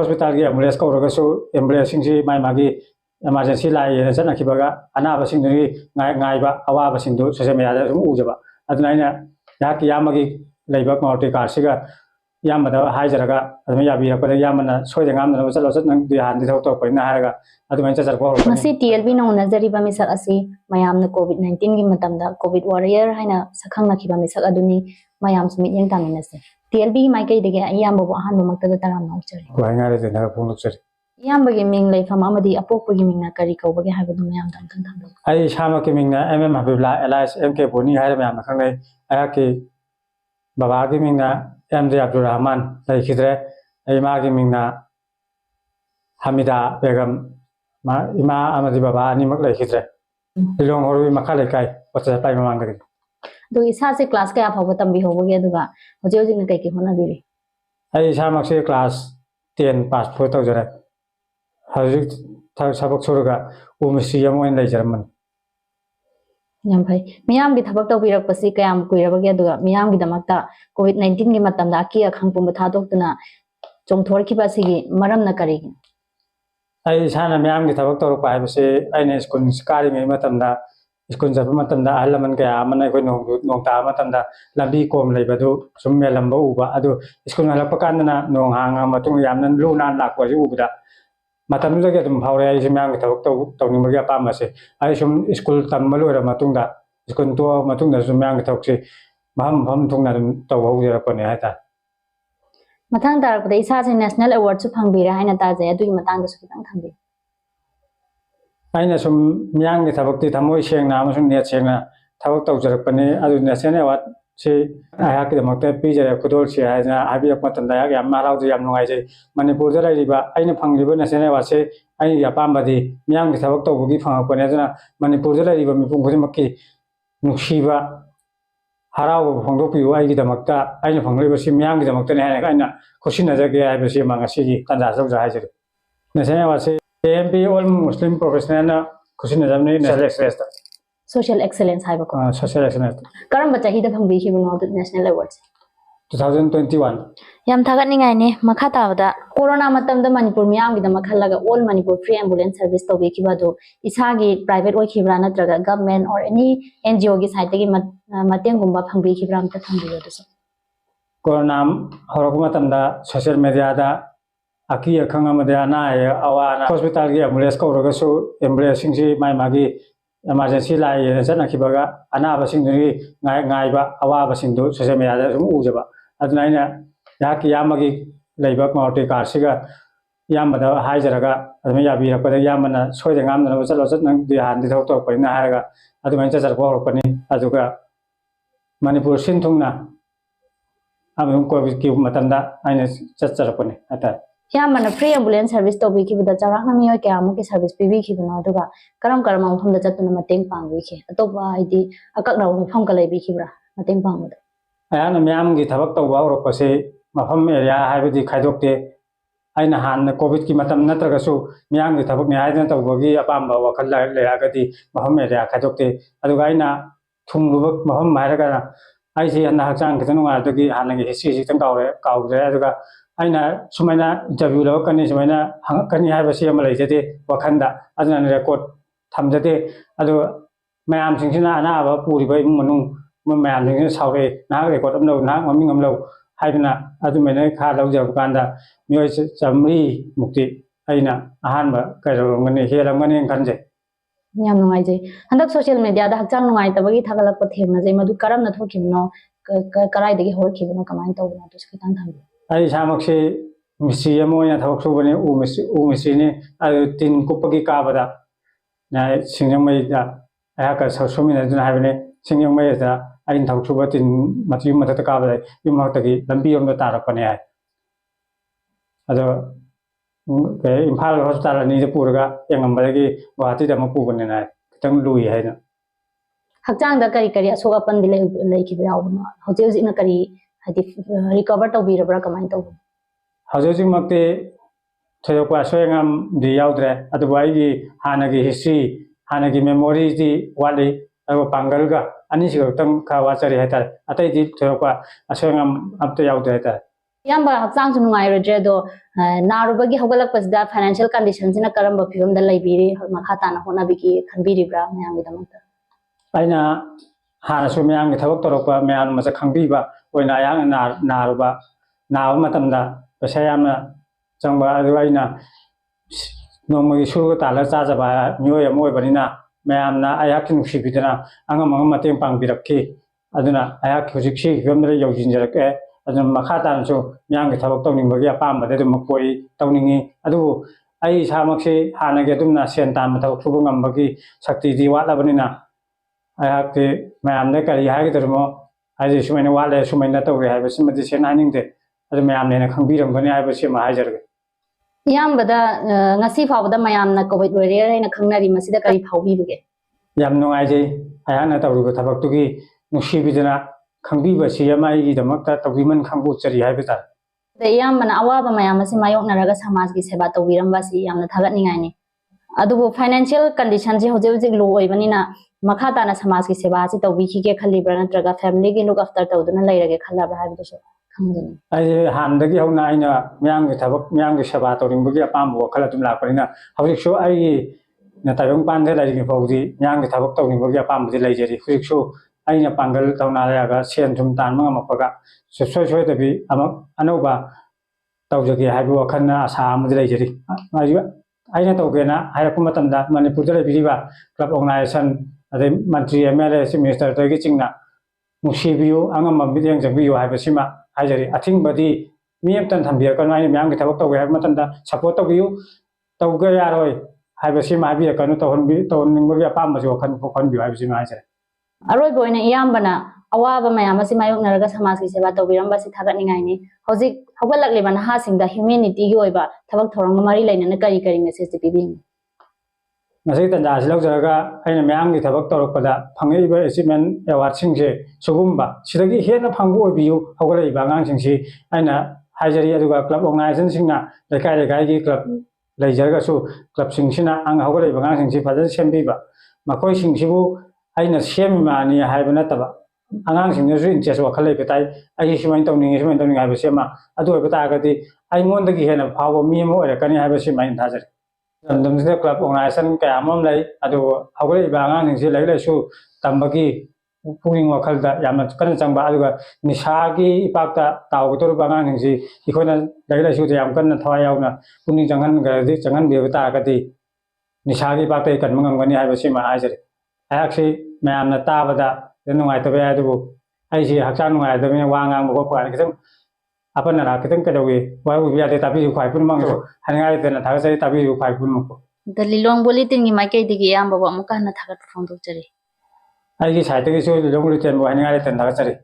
hospital gi ambulance ko roga su ambulance sing si mai magi emergency lai na chana khibaga anaba sing ni ngai ba awa ba sing du social media da sum ujaba aduna ina ya ki yamagi leiba ngorti kar siga yamada haijaraga aduma yabi rakpada yamana soide ngamna no chalo chat nang du han di thau to paina haraga aduma chachar ko masi TLB no nazari ba misak asi mayam na COVID-19 gi matamda COVID warrior haina sakhang na khiba misak aduni mayam smit yang taminase TLB mai kai dege ayam bo han bo makta da taram na uchari ko ngare de na phung chari yam bagi ming lai fam amadi apok bagi ming na kari ko bagi haibu mayam dam kan tham ai shama ke ming na habibla lis mk boni haira mayam na khangai aya ke baba ke ming na mj abdul rahman lai khidre ai ma ke ming na hamida begam ma ima amadi baba ani mak lai khidre long hori makha lai kai pacha pai mamang da do isa se class ka aphaw tambi ho bagi aduga hoje hoje na kai ki hona biri ai shama se class 10 pass pho tau jara hajik sabak choraga umisi yamoin lai jarman yam phai miyam gi thabak taw birak pasi kayam kuirabagi aduga miyam gi damakta COVID-19 gi matamda aki akhang pum tha doktuna chongthor ki basigi maram na kari ai sana miyam gi thabak taw pa base aine school skari ngai matamda school japa matamda alaman kaya amana koi nong ta matamda lambi kom lai badu sum melam ba uba adu school halak pakandana nong hanga matung yamnan lu nan lak wa ubda matam lagi adum haure ai semang thabak taw ni magi apa mase ai sum school tam malu ra matungda school to matungda semang thok se maham thungna taw ho jara ko ne ata mathang tar pada isa se national award su phangbira haina ta jaya dui matang da su kitang thambi aina sum myang ni thabak ti thamoi sengna amasung net sengna thabak taw jara ko ne adu national award se aya ki damakta pi jara khudol se haina abi apatanda ya yam marau ji yam nungai je manipur da riba aina phangriba national award se ai ya pambadi myang ki thabak taw gi phang ko ne jana manipur da riba mi pung khodi makki nuksiba harau phangdo pi ai gi damakta aina phangriba si myang gi damakta ne haina aina khusina ja ge ai be si manga si gi tanda sau ja hai je national award se AMP all muslim professional na khusina jamni national excellence social excellence haiba ko social excellence karam bacha hi da phangbi hi no national awards 2021 yam thagat ningai ne makha tabada corona matam da manipur miyam gi da makhalaga all manipur free ambulance service to be kibado isagi private oi khibra natraga government or any NGO gi site gi mateng gumba phangbi khibra amta thangbi do so corona horok matam da social media da aki akhang amade ana awana hospital gi ambulance ko roga su ambulance sing si mai magi emergency lai na chana khibaga anaba sing ni ngai ba awa ba sing du social media da sum ujaba aduna ina ya ki yamagi leiba ngorti kar siga yamada haijaraga aduma yabi rakpada yamana soide ngamna no chalo chat nang du han di thau to paina haraga aduma chachar ko rokani aduga manipur sinthungna amung ko ki matamda aina chachar pani ata yamana free ambulance service to be kibada charak na miyo kya amu ki service pibi kibana aduga karam mafam da chatuna mateng pangwi ki atoba idi akak na mafam ka leibi kibra mateng pangda ayana myam gi thabak taw wa ropase mafam area haibadi khaidokte aina han covid ki matam natraga su myam gi thabak ne aina tawbagi apamba wakhal le agadi mafam area khaidokte aduga aina thungluba mafam mairaga ai si anna hakchang kitanu adagi hanagi history si tang kaure aduga aina sumaina interview lo kani sumaina hangakani haiba si ama leijate wakhanda aduna record thamjate adu mayam singsina ana aba puri bai munung mayam sing saure na record amlo na maming amlo haibna adu mena kha lawja kanda mioi chamri mukti aina ahan ba kairo ngani helam ngani khanje yam nungai je handak social media da hakchang nungai tabagi thagalak pa themna je madu karam na thokimno karai dagi hor khibno kamai tawna to skitang tham ai samakse misi amoya thawak subane u misi ne tin kupagi kabada na singyamai da aya ka sosomina duna habane singyamai da ain thawak suba tin mati mata kabada yumhatagi lambi yomda tarakane ai ado ke imphal hospital ni de puraga yangambagi guwahati da mapubane na kitang lui haina hakchang da kari asoga pan dile lai ki yaawna hoje hoje na kari hadi recover to birabra kamai to hoje makte thoyo kwa soyangam di yaudre adu bai gi hanagi history hanagi memory di wali abo pangal ga ani sig tang kha wachari heta atai di thoyo kwa soyangam apte yaudre heta ꯏꯌꯥꯝꯕ ꯍꯛꯆꯥꯡꯁꯨ ꯅꯨꯡꯉꯥꯏꯔꯣꯏꯗ꯭ꯔꯦ ꯑꯗꯣ ꯅꯥꯔꯨꯕꯒꯤ ꯍꯧꯒꯠꯂꯛꯄꯁꯤꯗ financial ꯀꯟꯗꯤꯁꯟꯁꯤꯅ ꯀꯔꯝꯕ ꯐꯤꯕꯝꯗ ꯂꯩꯕꯤꯔꯤ ꯃꯈꯥ ꯇꯥꯅ ꯍꯣꯠꯅꯕꯤꯒꯦ ꯈꯟꯕꯤꯔꯤꯕ꯭ꯔꯥ ꯃꯌꯥꯝꯒꯤꯗꯃꯛꯇ ꯑꯩꯅ ꯍꯥꯟꯅꯁꯨ ꯃꯌꯥꯝꯒꯤ ꯊꯕꯛ ꯇꯧꯔꯛꯄ ꯃꯌꯥꯝꯅ ꯃꯁꯛ ꯈꯪꯕꯤꯕ ꯑꯣꯏꯅ ꯑꯩꯍꯥꯛꯅ ꯅꯥꯕ ꯃꯇꯝꯗ ꯄꯩꯁꯥ ꯌꯥꯝꯅ ꯆꯪꯕ ꯑꯗꯨꯒ ꯑꯩꯅ ꯅꯣꯡꯃꯒꯤ ꯁꯨꯔꯒ ꯇꯥꯜꯂꯒ ꯆꯥꯖꯕ ꯃꯤꯑꯣꯏ ꯑꯃ ꯑꯣꯏꯕꯅꯤꯅ ꯃꯌꯥꯝꯅ ꯑꯩꯍꯥꯛꯀꯤ ꯅꯨꯡꯁꯤꯕꯤꯗꯅ ꯑꯉꯝ ꯑꯉꯝ ꯃꯇꯦꯡ ꯄꯥꯡꯕꯤꯔꯛꯈꯤ ꯑꯗꯨꯅ ꯑꯩꯍꯥꯛ ꯍꯧꯖꯤꯛ ꯁꯤꯒꯤ ꯐꯤꯕꯝꯗ ꯌꯧꯁꯤꯟꯖꯔꯛꯑꯦ ꯑꯗꯨꯅ ꯃꯈꯥ ꯇꯥꯅꯁꯨ ꯃꯌꯥꯝꯒꯤ ꯊꯕꯛ ꯇꯧꯅꯤꯡꯕꯒꯤ ꯑꯄꯥꯝꯕꯗꯤ ꯑꯗꯨꯃꯛ ꯄꯣꯛꯏ ꯇꯧꯅꯤꯡꯉꯤ ꯑꯗꯨꯕꯨ ꯑꯩ ꯏꯁꯥꯃꯛꯁꯤ ꯍꯥꯟꯅꯒꯤ ꯑꯗꯨꯝꯅ ꯁꯦꯟ ꯇꯥꯟꯕ ꯊꯕꯛ ꯁꯨꯕ ꯉꯝꯕꯒꯤ ꯁꯛꯇꯤꯗꯤ ꯋꯥꯠꯂꯕꯅꯤना ꯑꯩꯍꯥꯛꯇꯤ ꯃꯌꯥꯝꯗ ꯀꯔꯤ ꯍꯥꯏꯒꯗꯧꯔꯤꯃꯣ ꯍꯥꯏꯗꯤ ꯁꯨꯃꯥꯏꯅ ꯋꯥꯠꯂꯦ ꯁꯨꯃꯥꯏꯅ ꯇꯧꯔꯦ ꯍꯥꯏꯕꯁꯤꯃꯗꯤ ꯁꯦꯡꯅ ꯍꯥꯏꯅꯤꯡꯗꯦ ꯑꯗꯨ ꯃꯌꯥꯝꯅ ꯍꯦꯟꯅ ꯈꯪꯕꯤꯔꯝꯒꯅꯤ ꯍꯥꯏꯕꯁꯤꯃ ꯍꯥꯏꯖꯔꯒꯦ ꯏꯌꯥꯝꯕꯗ ꯉꯁꯤ ꯐꯥꯎꯕꯗ ꯃꯌꯥꯝꯅ ꯀꯣꯚꯤꯗ ꯋꯥꯔꯤꯌꯔ ꯍꯥꯏꯅ ꯈꯪꯅꯔꯤ ꯃꯁꯤꯗ ꯀꯔꯤ ꯐꯥꯎꯕꯤꯕꯒꯦ ꯌꯥꯝ ꯅꯨꯡꯉꯥꯏꯖꯩ ꯑꯩꯍꯥꯛꯅ ꯇꯧꯔꯤꯕ ꯊꯕꯛꯇꯨꯒꯤ ꯅꯨꯡꯁꯤꯕꯤꯗꯅ ꯈꯪꯕꯤꯕꯁꯤ ꯑꯃ ꯑꯩꯒꯤꯗꯃꯛꯇ ꯇꯧꯕꯤꯃꯟ ꯈꯪꯕ ꯎꯠꯆꯔꯤ ꯍꯥꯏꯕ ꯇꯥꯔꯦ ꯏꯌꯥꯝꯕꯅ ꯑꯋꯥꯕ ꯃꯌꯥꯝ ꯑꯁꯤ ꯃꯥꯌꯣꯛꯅꯔꯒ ꯁꯃꯥꯖꯀꯤ ꯁꯦꯕꯥ ꯇꯧꯕꯤꯔꯝꯕꯁꯤ ꯌꯥꯝꯅ ꯊꯥꯒꯠꯅꯤꯡꯉꯥꯏꯅꯤ ꯑꯗꯨꯕꯨ ꯐꯥꯏꯅꯥꯟꯁꯤꯌꯦꯜ ꯀꯟꯗꯤꯁꯟꯁꯤ ꯍꯧꯖꯤꯛ ꯍꯧꯖꯤꯛ ꯂꯣ ꯑꯣꯏꯕꯅꯤꯅ ꯃꯈꯥ ꯇꯥꯅ ꯁꯃꯥꯖꯀꯤ ꯁꯦꯕꯥ ꯑꯁꯤ ꯇꯧꯕꯤꯈꯤꯒꯦ ꯈꯜꯂꯤꯕ꯭ꯔꯥ ꯅꯠꯇ꯭ꯔꯒ ꯐꯦꯃꯤꯂꯤꯒꯤ ꯂꯨꯛ ꯑꯐꯇꯔ ꯇꯧꯗꯨꯅ ꯂꯩꯔꯒꯦ ꯈꯜꯂꯕ꯭ꯔꯥ ꯍꯥꯏꯕꯗꯨꯁꯨ ꯈꯪꯖꯅꯤꯡꯉꯤ ꯑꯩ ꯍꯥꯟꯅꯗꯒꯤ ꯍꯧꯅ ꯑꯩꯅ ꯃꯌꯥꯝꯒꯤ ꯊꯕꯛ ꯃꯌꯥꯝꯒꯤ ꯁꯦꯕꯥ ꯇꯧꯅꯤꯡꯕꯒꯤ ꯑꯄꯥꯝꯕ ꯋꯥꯈꯜ ꯑꯗꯨꯝ ꯂꯥꯛꯄꯅꯤꯅ ꯍꯧꯖꯤꯛꯁꯨ ꯑꯩꯒꯤ ꯇꯥꯏꯕꯪꯄꯥꯟꯗ ꯂꯩꯔꯤꯉꯩ ꯐꯥꯎꯕꯗꯤ ꯃꯌꯥꯝꯒꯤ ꯊꯕꯛ ꯇꯧꯅꯤꯡꯕꯒꯤ ꯑꯄꯥꯝꯕꯗꯤ ꯂꯩꯖꯔꯤ ꯍꯧꯖꯤꯛꯁꯨ ꯑꯩꯅ ꯄꯥꯡꯒꯜ ꯊꯧꯅꯥ ꯂꯩꯔꯒ ꯁꯦꯟ ꯊꯨꯝ ꯇꯥꯟꯕ ꯉꯝꯃꯛꯄꯒ ꯁꯨꯡꯁꯣꯏ ꯁꯣꯏꯗꯕꯤ ꯑꯃꯨꯛ ꯑꯅꯧꯕ ꯇꯧꯖꯒꯦ ꯍꯥꯏꯕ ꯋꯥꯈꯜꯅ ꯑꯁꯥ ꯑꯃꯗꯤ ꯂꯩꯖꯔꯤ ꯑꯩꯅ ꯇꯧꯒꯦꯅ ꯍꯥꯏꯔꯛꯄ ꯃꯇꯝꯗ ꯃꯅꯤꯄꯨꯔꯗ ꯂꯩꯕꯤꯔꯤꯕ ꯀ꯭ꯂꯕ ꯑꯣꯔꯒꯅꯥꯏꯖꯦꯁꯟ ꯑꯗꯩ ꯃꯟꯇ꯭ꯔꯤ ꯑꯦꯝ ꯑꯦꯜ ꯑꯦ ꯆꯤꯐ ꯃꯤꯅꯤꯁꯇꯔꯗꯒꯤ ꯆꯤꯡꯅ ꯅꯨꯡꯁꯤꯕꯤꯌꯨ ꯑꯉꯝꯕ ꯃꯤꯠꯌꯦꯡ ꯆꯪꯕꯤꯌꯨ ꯍꯥꯏꯕꯁꯤꯃ ꯍꯥꯏꯖꯔꯤ ꯑꯊꯤꯡꯕꯗꯤ ꯃꯤ ꯑꯃꯇꯅ ꯊꯝꯕꯤꯔꯛꯀꯅꯨ ꯑꯩꯅ ꯃꯌꯥꯝꯒꯤ ꯊꯕꯛ ꯇꯧꯒꯦ ꯍꯥꯏꯕ ꯃꯇꯝꯗ ꯁꯄꯣꯔꯠ ꯇꯧꯕꯤꯌꯨ ꯇꯧꯒꯦ ꯌꯥꯔꯣꯏ ꯍꯥꯏꯕꯁꯤꯃ ꯍꯥꯏꯕꯤꯔꯛꯀꯅꯨ ꯇꯧꯍꯟꯅꯤꯡꯕꯒꯤ ꯑꯄꯥꯝꯕꯁꯤ ꯋꯥꯈꯜ ꯄꯣꯛꯍꯟꯕꯤꯌꯨ ꯍꯥꯏꯕꯁꯤꯃ ꯍꯥꯏꯖꯔꯤ ꯑꯔꯣꯏꯕ ꯑꯣꯏꯅ ꯏꯌꯥꯝꯕꯅ ꯑꯋꯥꯕ ꯃꯌꯥꯝ ꯑꯁꯤ ꯃꯥꯌꯣꯛꯅꯔꯒ ꯁꯃꯥꯖꯀꯤ ꯁꯦꯕꯥ ꯇꯧꯕꯤꯔꯝꯕꯁꯤ ꯊꯥꯒꯠꯅꯤꯡꯉꯥꯏꯅꯤ ꯍꯧꯖꯤꯛ ꯍꯧꯒꯠꯂꯛꯂꯤꯕ ꯅꯍꯥꯁꯤꯡꯗ ꯍ꯭ꯌꯨꯃꯦꯅꯤꯇꯤꯒꯤ ꯑꯣꯏꯕ ꯊꯕꯛ ꯊꯧꯔꯝꯒ ꯃꯔꯤ ꯂꯩꯅꯅ ꯀꯔꯤ ꯃꯦꯁꯦꯖ ꯄꯤꯕꯤꯅꯤ ꯉꯁꯤ ꯇꯥꯟꯖꯥꯁꯤ ꯂꯧꯖꯔꯒ ꯑꯩꯅ ꯃꯌꯥꯝꯒꯤ ꯊꯕꯛ ꯇꯧꯔꯛꯄꯗ ꯐꯪꯉꯛꯏꯕ ꯑꯦꯆꯤꯞꯃꯦꯟ ꯑꯦꯋꯥꯔꯗꯁꯤꯡꯁꯦ ꯁꯤꯒꯨꯝꯕ ꯁꯤꯗꯒꯤ ꯍꯦꯟꯅ ꯐꯪꯕ ꯑꯣꯏꯕꯤꯌꯨ ꯍꯧꯒꯠꯂꯛꯏꯕ ꯑꯉꯥꯡꯁꯤꯡꯁꯤ ꯑꯩꯅ ꯍꯥꯏꯖꯔꯤ ꯑꯗꯨꯒ ꯀ꯭ꯂꯕ ꯑꯣꯔꯒꯅꯥꯏꯖꯦꯁꯟꯁꯤꯡꯅ ꯂꯩꯀꯥꯏ ꯂꯩꯀꯥꯏꯒꯤ ꯀ꯭ꯂꯕ ꯂꯩꯖꯔꯒꯁꯨ ꯀ꯭ꯂꯕꯁꯤꯡꯁꯤꯅ ꯍꯧꯒꯠꯂꯛꯏꯕ ꯑꯉꯥꯡꯁꯤꯡꯁꯤ ꯐꯖꯅ ꯁꯦꯝꯕꯤꯕ ꯃꯈꯣꯏꯁꯤꯡꯁꯤꯕꯨ ꯑꯩꯅ ꯁꯦꯝꯃꯤꯕꯅꯤ ꯍꯥꯏꯕ ꯅꯠꯇꯕ ꯑꯉꯥꯡꯁꯤꯡꯅꯁꯨ ꯏꯟꯇꯔꯦꯁ ꯋꯥꯈꯜ ꯂꯩꯕ ꯇꯥꯏ ꯑꯩ ꯁꯨꯃꯥꯏꯅ ꯇꯧꯅꯤꯡꯉꯤ ꯍꯥꯏꯕꯁꯤ ꯑꯃ ꯑꯗꯨ ꯑꯣꯏꯕ ꯇꯥꯔꯒꯗꯤ ꯑꯩꯉꯣꯟꯗꯒꯤ ꯍꯦꯟꯅ ꯐꯥꯎꯕ ꯃꯤ ꯑꯃ ꯑꯣꯏꯔꯛꯀꯅꯤ ꯍꯥꯏꯕꯁꯤꯃ ꯑꯩꯅ ꯊꯥꯖꯔꯤ ꯂꯝꯗꯝꯁꯤꯗ ꯀ꯭ꯂꯕ ꯑꯣꯔꯒꯅꯥꯏꯖꯦꯁꯟ ꯀꯌꯥ ꯑꯃ ꯂꯩ ꯑꯗꯨꯕꯨ ꯍꯧꯒꯠꯂꯛꯏꯕ ꯑꯉꯥꯡꯁꯤꯡꯁꯤ ꯂꯥꯏꯔꯤꯛ ꯂꯥꯏꯁꯨ ꯇꯝꯕꯒꯤ ꯄꯨꯛꯅꯤꯡ ꯋꯥꯈꯜꯗ ꯌꯥꯝꯅ ꯀꯟꯅ ꯆꯪꯕ ꯑꯗꯨꯒ ꯅꯤꯁꯥꯒꯤ ꯏꯄꯥꯛꯇ ꯇꯥꯎꯒꯗꯧꯔꯤꯕ ꯑꯉꯥꯡꯁꯤꯡꯁꯤ ꯑꯩꯈꯣꯏꯅ ꯂꯥꯏꯔꯤꯛ ꯂꯥꯏꯁꯨꯗ ꯌꯥꯝ ꯀꯟꯅ ꯊꯋꯥꯏ ꯌꯥꯎꯅ ꯄꯨꯛꯅꯤꯡ ꯆꯪꯍꯟꯕꯤꯕ ꯇꯥꯔꯒꯗꯤ ꯅꯤꯁꯥꯒꯤ ꯏꯄꯥꯛꯇ ꯀꯟꯕ ꯉꯝꯒꯅꯤ ꯍꯥꯏꯕꯁꯤꯃ ꯍꯥꯏꯖꯔꯤ ꯑꯩꯍꯥꯛꯁꯤ ꯃꯌꯥꯝꯅ ꯇꯥꯕꯗ ꯅꯨꯡꯉꯥꯏꯇꯕ ꯌꯥꯏ ꯑꯗꯨꯕꯨ ꯑꯩꯁꯤ ꯍꯛꯆꯥꯡ ꯅꯨꯡꯉꯥꯏꯇꯕꯅꯤꯅ ꯋꯥ ꯉꯥꯡꯕ ꯈꯣꯠꯄ ꯀꯥꯟꯗ ꯈꯤꯇꯪ ꯑꯄꯟ ꯑꯔꯥꯛ ꯈꯤꯇꯪ ꯀꯩꯗꯧꯏ ꯋꯥꯔꯧꯕꯤꯕ ꯌꯥꯗꯦ ꯇꯥꯕꯤꯌꯨ ꯈ꯭ꯋꯥꯏ ꯄꯨꯝꯅꯃꯛꯁꯨ ꯍꯥꯏꯅꯤꯡꯉꯥꯏ ꯂꯩꯇꯅ ꯊꯥꯒꯠꯆꯔꯤ ꯇꯥꯕꯤꯌꯨ ꯈ꯭ꯋꯥꯏ ꯄꯨꯝꯅꯃꯛꯄꯨ ꯂꯤꯂꯣꯡ ꯕꯨꯂꯦꯇꯤꯟꯒꯤ ꯃꯥꯏꯀꯩꯗꯒꯤ ꯏꯌꯥꯝꯕꯕꯨ ꯑꯃꯨꯛꯀ ꯍꯟꯅ ꯊꯥꯒꯠꯄ ꯐꯣꯡꯗꯣꯛꯆꯔꯤ ꯑꯩꯒꯤ ꯁꯥꯏꯠꯇꯒꯤꯁꯨ ꯂꯤꯂꯣꯡ ꯕꯨꯂꯦꯇꯤꯟꯕꯨ ꯍꯥꯏꯅꯤꯡꯉꯥꯏ ꯂꯩꯇꯅ ꯊꯥꯒꯠꯆꯔꯤ